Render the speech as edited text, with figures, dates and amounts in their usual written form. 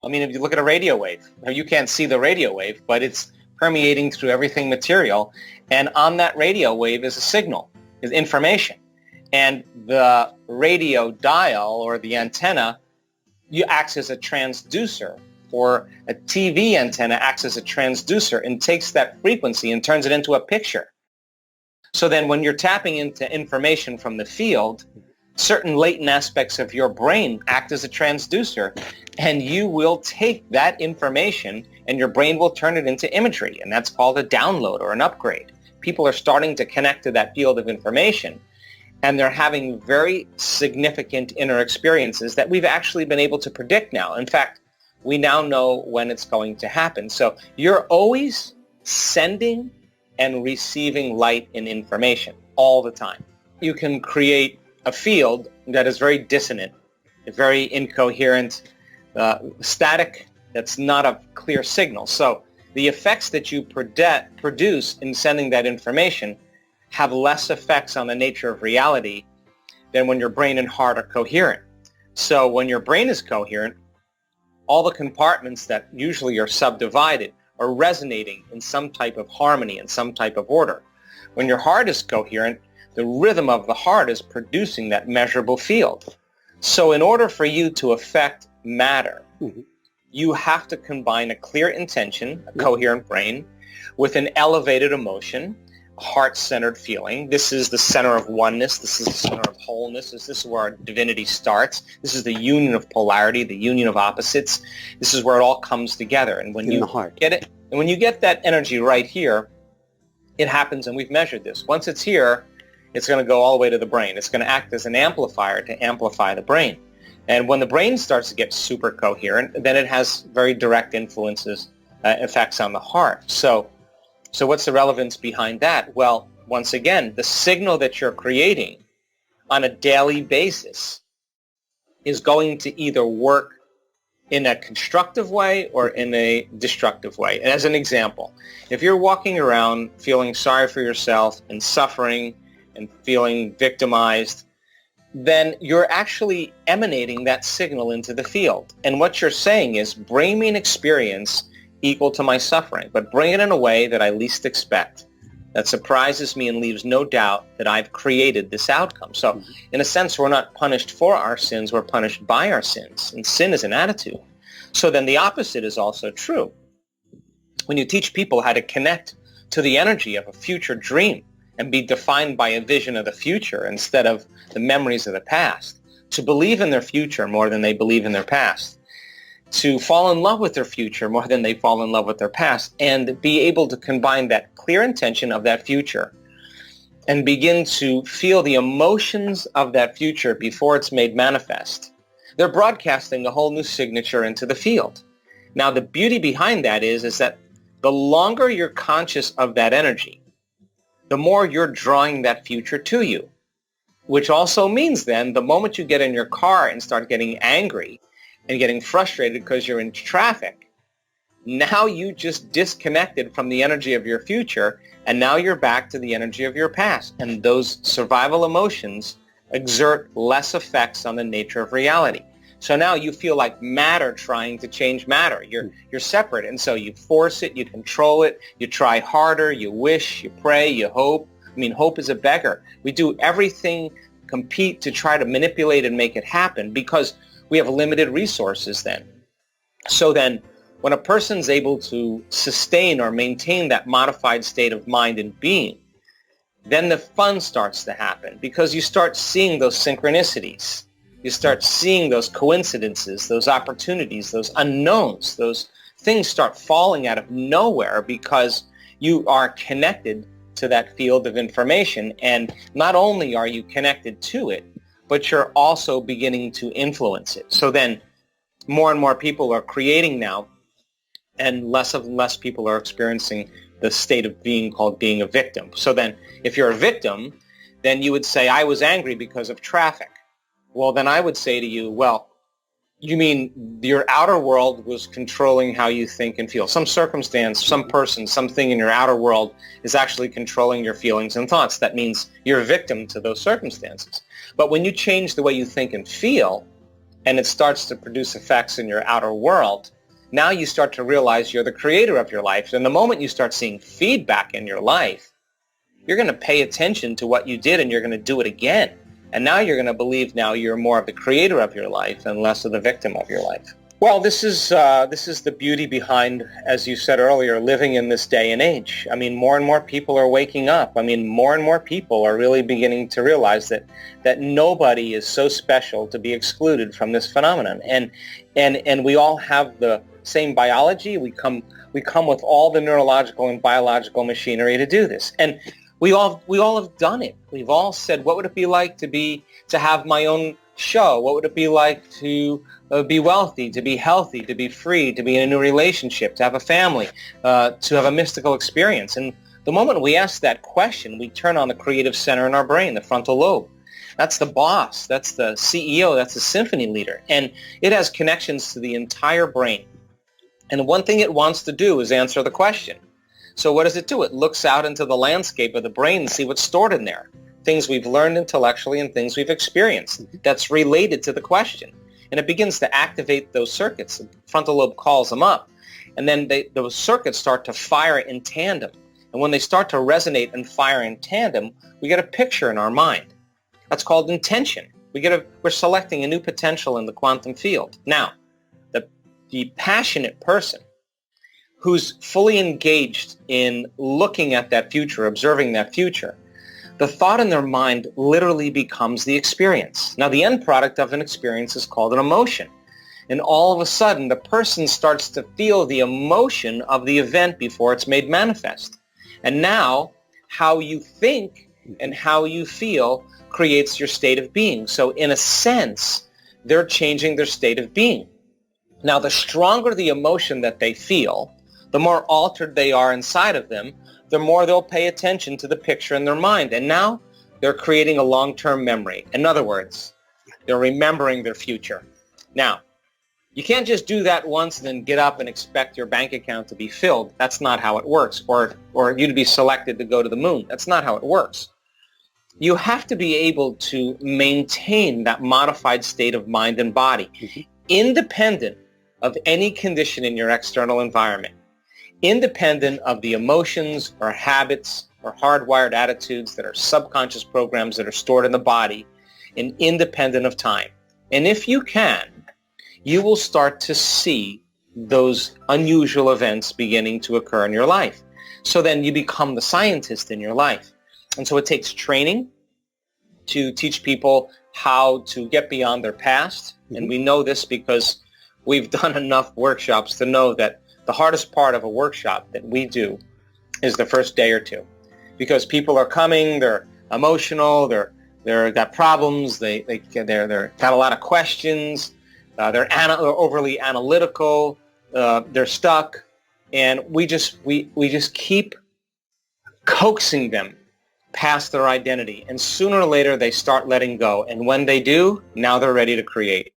I mean, if you look at a radio wave, you can't see the radio wave, but it's permeating through everything material. And on that radio wave is a signal, is information. And the radio dial or the antenna acts as a transducer, or a TV antenna acts as a transducer and takes that frequency and turns it into a picture. So then when you're tapping into information from the field, certain latent aspects of your brain act as a transducer, and you will take that information and your brain will turn it into imagery, and that's called a download or an upgrade. People are starting to connect to that field of information, and they're having very significant inner experiences that we've actually been able to predict now. In fact, we now know when it's going to happen. So you're always sending and receiving light and information all the time. You can create a field that is very dissonant, very incoherent, static, that's not a clear signal. So the effects that you produce in sending that information have less effects on the nature of reality than when your brain and heart are coherent. So when your brain is coherent, all the compartments that usually are subdivided are resonating in some type of harmony and some type of order. When your heart is coherent, the rhythm of the heart is producing that measurable field. So in order for you to affect matter, you have to combine a clear intention, a coherent brain, with an elevated emotion, a heart-centered feeling. This is the center of oneness. This is the center of wholeness. This is where our divinity starts. This is the union of polarity, the union of opposites. This is where it all comes together. And when you get it, and when you get that energy right here, it happens, and we've measured this. Once it's here, it's going to go all the way to the brain. It's going to act as an amplifier to amplify the brain. And when the brain starts to get super coherent, then it has very direct effects on the heart. So what's the relevance behind that? Well, once again, the signal that you're creating on a daily basis is going to either work in a constructive way or in a destructive way. And as an example, if you're walking around feeling sorry for yourself and suffering and feeling victimized, then you're actually emanating that signal into the field. And what you're saying is, bring me an experience equal to my suffering, but bring it in a way that I least expect, that surprises me and leaves no doubt that I've created this outcome. So in a sense, we're not punished for our sins, we're punished by our sins. And sin is an attitude. So then the opposite is also true. When you teach people how to connect to the energy of a future dream and be defined by a vision of the future instead of the memories of the past, to believe in their future more than they believe in their past, to fall in love with their future more than they fall in love with their past, and be able to combine that clear intention of that future and begin to feel the emotions of that future before it's made manifest. They're broadcasting a whole new signature into the field. Now, the beauty behind that is that the longer you're conscious of that energy, the more you're drawing that future to you, which also means then the moment you get in your car and start getting angry and getting frustrated because you're in traffic, now you just disconnected from the energy of your future, and now you're back to the energy of your past. And those survival emotions exert less effects on the nature of reality. So now you feel like matter trying to change matter. You're separate, and so you force it, you control it, you try harder, you wish, you pray, you hope. I mean, hope is a beggar. We do everything, compete to try to manipulate and make it happen because we have limited resources then. So then when a person's able to sustain or maintain that modified state of mind and being, then the fun starts to happen because you start seeing those synchronicities. You start seeing those coincidences, those opportunities, those unknowns, those things start falling out of nowhere because you are connected to that field of information. And not only are you connected to it, but you're also beginning to influence it. So then more and more people are creating now, and less people are experiencing the state of being called being a victim. So then if you're a victim, then you would say, I was angry because of traffic. Well, then I would say to you, well, you mean your outer world was controlling how you think and feel. Some circumstance, some person, something in your outer world is actually controlling your feelings and thoughts. That means you're a victim to those circumstances. But when you change the way you think and feel, and it starts to produce effects in your outer world, now you start to realize you're the creator of your life. And the moment you start seeing feedback in your life, you're going to pay attention to what you did and you're going to do it again. And now you're going to believe now you're more of the creator of your life and less of the victim of your life. Well, this is the beauty behind, as you said earlier, living in this day and age. I mean, more and more people are waking up. I mean, more and more people are really beginning to realize that nobody is so special to be excluded from this phenomenon. And we all have the same biology. We come with all the neurological and biological machinery to do this. And we all have done it. We've all said, what would it be like to have my own show? What would it be like to be wealthy, to be healthy, to be free, to be in a new relationship, to have a family, to have a mystical experience? And the moment we ask that question, we turn on the creative center in our brain, the frontal lobe. That's the boss. That's the CEO. That's the symphony leader. And it has connections to the entire brain. And one thing it wants to do is answer the question. So what does it do? It looks out into the landscape of the brain and see what's stored in there. Things we've learned intellectually and things we've experienced that's related to the question. And it begins to activate those circuits. The frontal lobe calls them up. And then those circuits start to fire in tandem. And when they start to resonate and fire in tandem, we get a picture in our mind. That's called intention. We're selecting a new potential in the quantum field. Now, the passionate person who's fully engaged in looking at that future, observing that future, the thought in their mind literally becomes the experience. Now, the end product of an experience is called an emotion. And all of a sudden, the person starts to feel the emotion of the event before it's made manifest. And now, how you think and how you feel creates your state of being. So in a sense, they're changing their state of being. Now, the stronger the emotion that they feel, the more altered they are inside of them, the more they'll pay attention to the picture in their mind. And now they're creating a long-term memory. In other words, they're remembering their future. Now, you can't just do that once and then get up and expect your bank account to be filled. That's not how it works. Or you to be selected to go to the moon. That's not how it works. You have to be able to maintain that modified state of mind and body, independent of any condition in your external environment, independent of the emotions or habits or hardwired attitudes that are subconscious programs that are stored in the body, and independent of time. And if you can, you will start to see those unusual events beginning to occur in your life. So then you become the scientist in your life. And so it takes training to teach people how to get beyond their past. And we know this because we've done enough workshops to know that the hardest part of a workshop that we do is the first day or two, because people are coming, they're emotional, they're got problems, they're got a lot of questions, they're overly analytical, they're stuck, and we just keep coaxing them past their identity, and sooner or later they start letting go, and when they do, now they're ready to create.